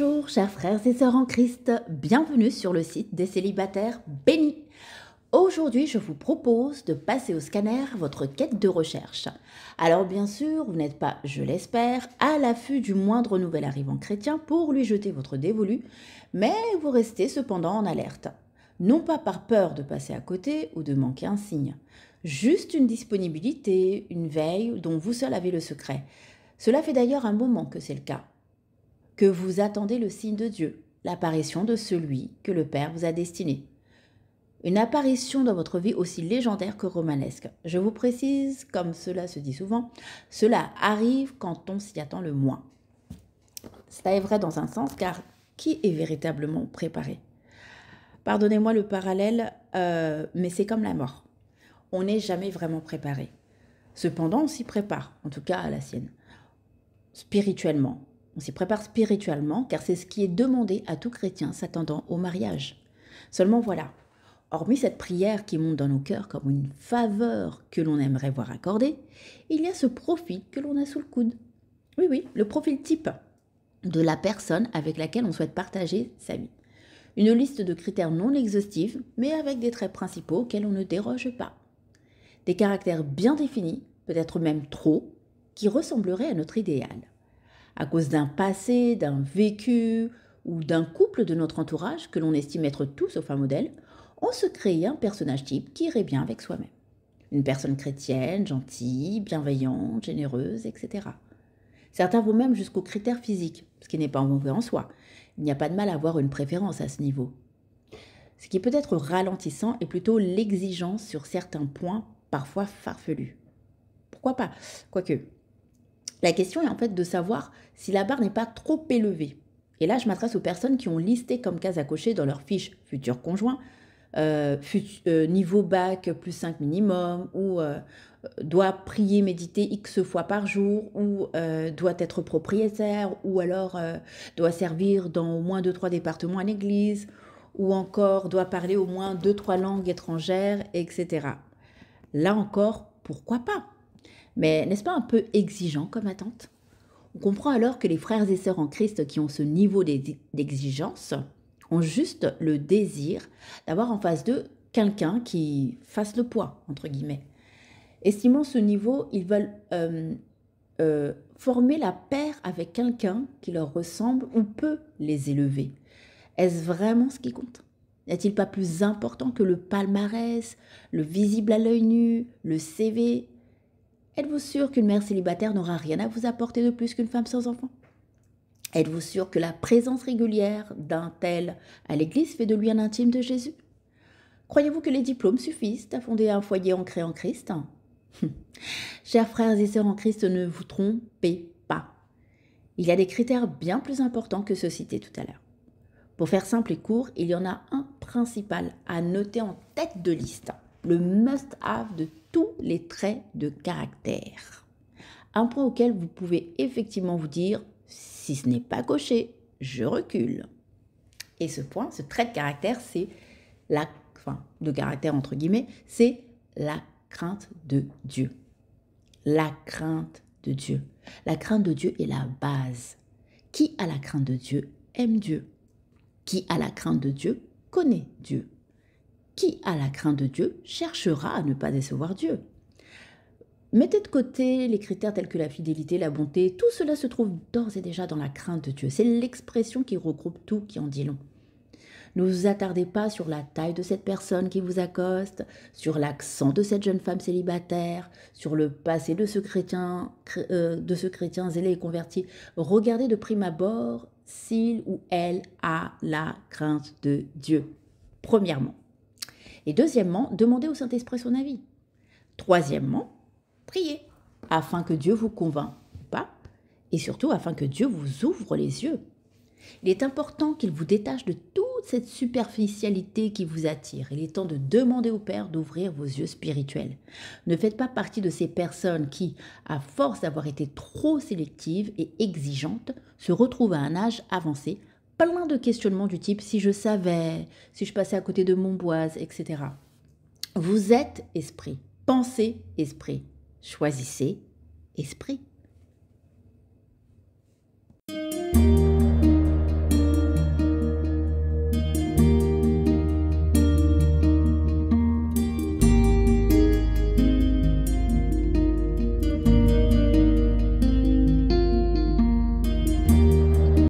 Bonjour chers frères et sœurs en Christ, bienvenue sur le site des célibataires bénis. Aujourd'hui, je vous propose de passer au scanner votre quête de recherche. Alors bien sûr, vous n'êtes pas, je l'espère, à l'affût du moindre nouvel arrivant chrétien pour lui jeter votre dévolu, mais vous restez cependant en alerte. Non pas par peur de passer à côté ou de manquer un signe, juste une disponibilité, une veille dont vous seul avez le secret. Cela fait d'ailleurs un moment que c'est le cas. Que vous attendez le signe de Dieu, l'apparition de celui que le Père vous a destiné. Une apparition dans votre vie aussi légendaire que romanesque. Je vous précise, comme cela se dit souvent, cela arrive quand on s'y attend le moins. Cela est vrai dans un sens, car qui est véritablement préparé? Pardonnez-moi le parallèle, mais c'est comme la mort. On n'est jamais vraiment préparé. Cependant, on s'y prépare, en tout cas à la sienne, spirituellement. On s'y prépare spirituellement car c'est ce qui est demandé à tout chrétien s'attendant au mariage. Seulement voilà, hormis cette prière qui monte dans nos cœurs comme une faveur que l'on aimerait voir accordée, il y a ce profil que l'on a sous le coude. Oui, le profil type de la personne avec laquelle on souhaite partager sa vie. Une liste de critères non exhaustifs, mais avec des traits principaux auxquels on ne déroge pas. Des caractères bien définis, peut-être même trop, qui ressembleraient à notre idéal. À cause d'un passé, d'un vécu ou d'un couple de notre entourage que l'on estime être tout sauf un modèle, on se crée un personnage type qui irait bien avec soi-même. Une personne chrétienne, gentille, bienveillante, généreuse, etc. Certains vont même jusqu'aux critères physiques, ce qui n'est pas mauvais en soi. Il n'y a pas de mal à avoir une préférence à ce niveau. Ce qui peut être ralentissant est plutôt l'exigence sur certains points, parfois farfelus. Pourquoi pas? Quoique, la question est en fait de savoir si la barre n'est pas trop élevée. Et là, je m'adresse aux personnes qui ont listé comme case à cocher dans leur fiche futur conjoint, niveau bac plus 5 minimum, ou doit prier, méditer X fois par jour, ou doit être propriétaire, ou alors doit servir dans au moins 2-3 départements à l'église, ou encore doit parler au moins 2-3 langues étrangères, etc. Là encore, pourquoi pas? Mais n'est-ce pas un peu exigeant comme attente? On comprend alors que les frères et sœurs en Christ qui ont ce niveau d'exigence ont juste le désir d'avoir en face d'eux quelqu'un qui fasse le poids, entre guillemets. Estimant ce niveau, ils veulent former la paire avec quelqu'un qui leur ressemble ou peut les élever. Est-ce vraiment ce qui compte? N'y a-t-il pas plus important que le palmarès, le visible à l'œil nu, le CV? Êtes-vous sûr qu'une mère célibataire n'aura rien à vous apporter de plus qu'une femme sans enfant? Êtes-vous sûr que la présence régulière d'un tel à l'église fait de lui un intime de Jésus? Croyez-vous que les diplômes suffisent à fonder un foyer ancré en Christ? Chers frères et sœurs en Christ, ne vous trompez pas. Il y a des critères bien plus importants que ceux cités tout à l'heure. Pour faire simple et court, il y en a un principal à noter en tête de liste. Le must-have de tous les traits de caractère. Un point auquel vous pouvez effectivement vous dire, si ce n'est pas coché, je recule. Et ce point, ce trait de caractère, c'est de caractère entre guillemets, c'est la crainte de Dieu. La crainte de Dieu. La crainte de Dieu est la base. Qui a la crainte de Dieu aime Dieu. Qui a la crainte de Dieu connaît Dieu. Qui a la crainte de Dieu cherchera à ne pas décevoir Dieu. Mettez de côté les critères tels que la fidélité, la bonté, tout cela se trouve d'ores et déjà dans la crainte de Dieu. C'est l'expression qui regroupe tout, qui en dit long. Ne vous attardez pas sur la taille de cette personne qui vous accoste, sur l'accent de cette jeune femme célibataire, sur le passé de ce chrétien zélé et converti. Regardez de prime abord s'il ou elle a la crainte de Dieu, premièrement. Et deuxièmement, demandez au Saint-Esprit son avis. Troisièmement, priez, afin que Dieu vous convainc ou pas, et surtout afin que Dieu vous ouvre les yeux. Il est important qu'il vous détache de toute cette superficialité qui vous attire. Il est temps de demander au Père d'ouvrir vos yeux spirituels. Ne faites pas partie de ces personnes qui, à force d'avoir été trop sélectives et exigeantes, se retrouvent à un âge avancé, plein de questionnements du type « si je savais »,« si je passais à côté de mon boise », etc. Vous êtes esprit, pensez esprit, choisissez esprit.